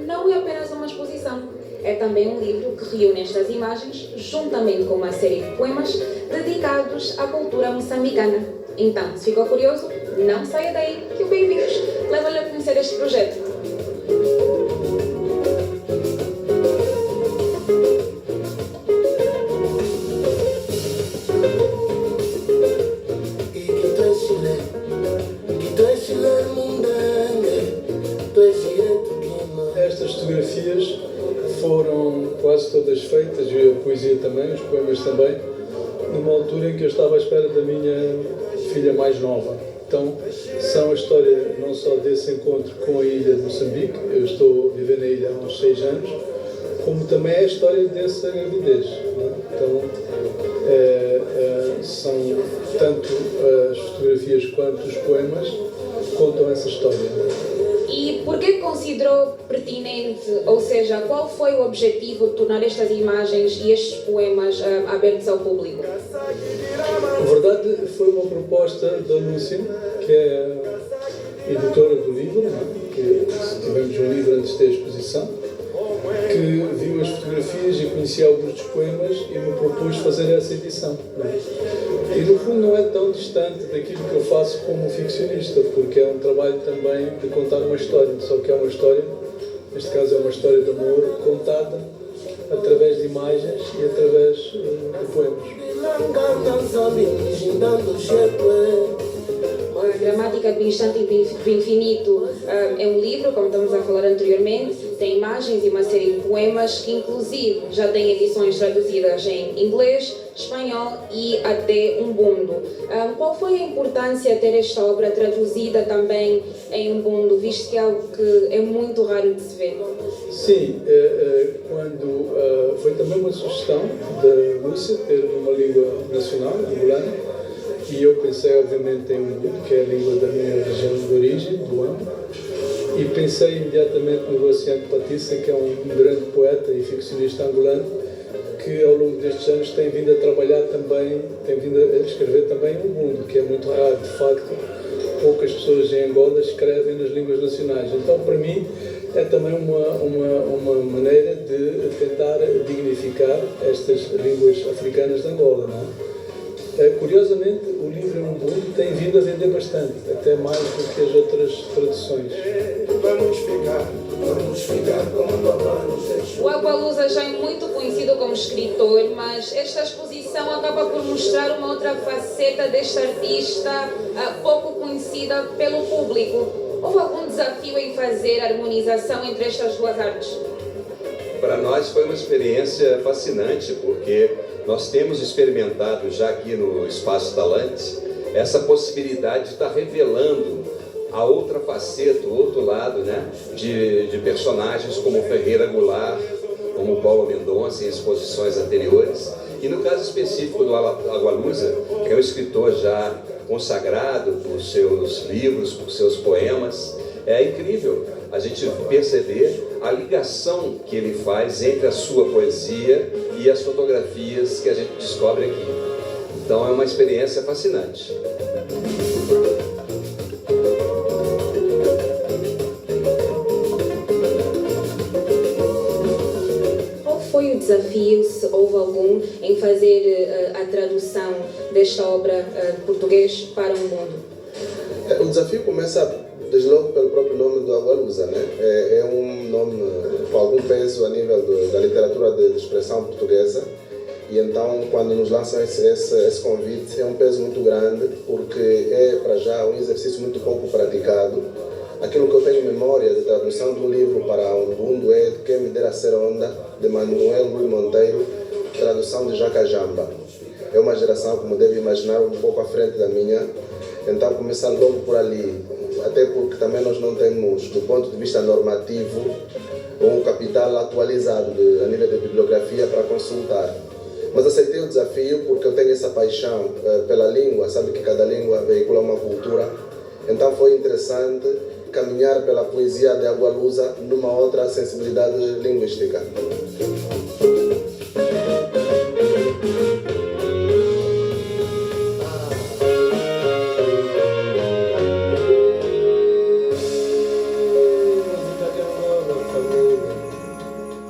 não é apenas uma exposição, é também um livro que reúne estas imagens juntamente com uma série de poemas dedicados à cultura moçambicana. Então, se ficou curioso, não saia daí que o Bem-vindos leva-lhe a conhecer este projeto. Estas fotografias foram quase todas feitas, e a poesia também, os poemas também, numa altura em que eu estava à espera da minha filha mais nova. Então, são a história não só desse encontro com a ilha de Moçambique, eu estou a viver na ilha há uns 6 anos, como também é a história dessa gravidez. Né? Então, são tanto as fotografias quanto os poemas contam essa história. E por que considerou pertinente, ou seja, qual foi o objetivo de tornar estas imagens e estes poemas abertos ao público? Na verdade, foi uma proposta da Lúcia, que é a editora do livro, né? Que tivemos um livro antes da exposição, que viu as fotografias e conhecia alguns dos poemas e me propôs fazer essa edição. Né? E no fundo não é tão distante daquilo que eu faço como ficcionista, porque é um trabalho também de contar uma história, só que é uma história, neste caso é uma história de amor, contada através de imagens e através de poemas. Gramática do Instante do Infinito é um livro, como estamos a falar anteriormente, tem imagens e uma série de poemas que inclusive já tem edições traduzidas em inglês, espanhol e até umbundo. Qual foi a importância de ter esta obra traduzida também em umbundo, visto que é algo que é muito raro de se ver? Sim, foi também uma sugestão da Lúcia ter uma língua nacional, angolana, e eu pensei obviamente em umbundo, que é a língua da minha região de origem, do Amo, e pensei imediatamente no Luciano Patissa, que é um grande poeta e ficcionista angolano, que ao longo destes anos tem vindo a trabalhar também, tem vindo a escrever também umbundo, que é muito raro, de facto, poucas pessoas em Angola escrevem nas línguas nacionais. Então, para mim, é também uma maneira de tentar dignificar estas línguas africanas de Angola, não é? Curiosamente, o livro em umbundo tem vindo a vender bastante, até mais do que as outras traduções. O Agualusa já é muito conhecido como escritor, mas esta exposição acaba por mostrar uma outra faceta deste artista pouco conhecida pelo público. Houve algum desafio em fazer a harmonização entre estas duas artes? Para nós foi uma experiência fascinante, porque nós temos experimentado já aqui no Espaço Talantes essa possibilidade de estar revelando a outra faceta, o outro lado, né, de personagens como Ferreira Goulart, como Paulo Mendonça em exposições anteriores. E no caso específico do Agualusa, que é um escritor já consagrado por seus livros, por seus poemas, é incrível a gente perceber a ligação que ele faz entre a sua poesia e as fotografias que a gente descobre aqui. Então é uma experiência fascinante. Qual foi o desafio, se houve algum, em fazer a tradução desta obra de português para o mundo? O desafio começa desde logo pelo próprio nome do Agualusa, né? É um nome com algum peso a nível da literatura de expressão portuguesa, e então quando nos lançam esse convite é um peso muito grande, porque é para já um exercício muito pouco praticado. Aquilo que eu tenho em memória de tradução do livro para umbundo é Quem Me Dera Ser Onda, de Manuel Rui Monteiro, tradução de Jacajamba. É uma geração, como deve imaginar, um pouco à frente da minha, então começando logo por ali, até porque também nós não temos, do ponto de vista normativo, um capital atualizado a nível de bibliografia para consultar. Mas aceitei o desafio porque eu tenho essa paixão pela língua, sabe que cada língua veicula uma cultura, então foi interessante caminhar pela poesia de Agualusa numa outra sensibilidade linguística.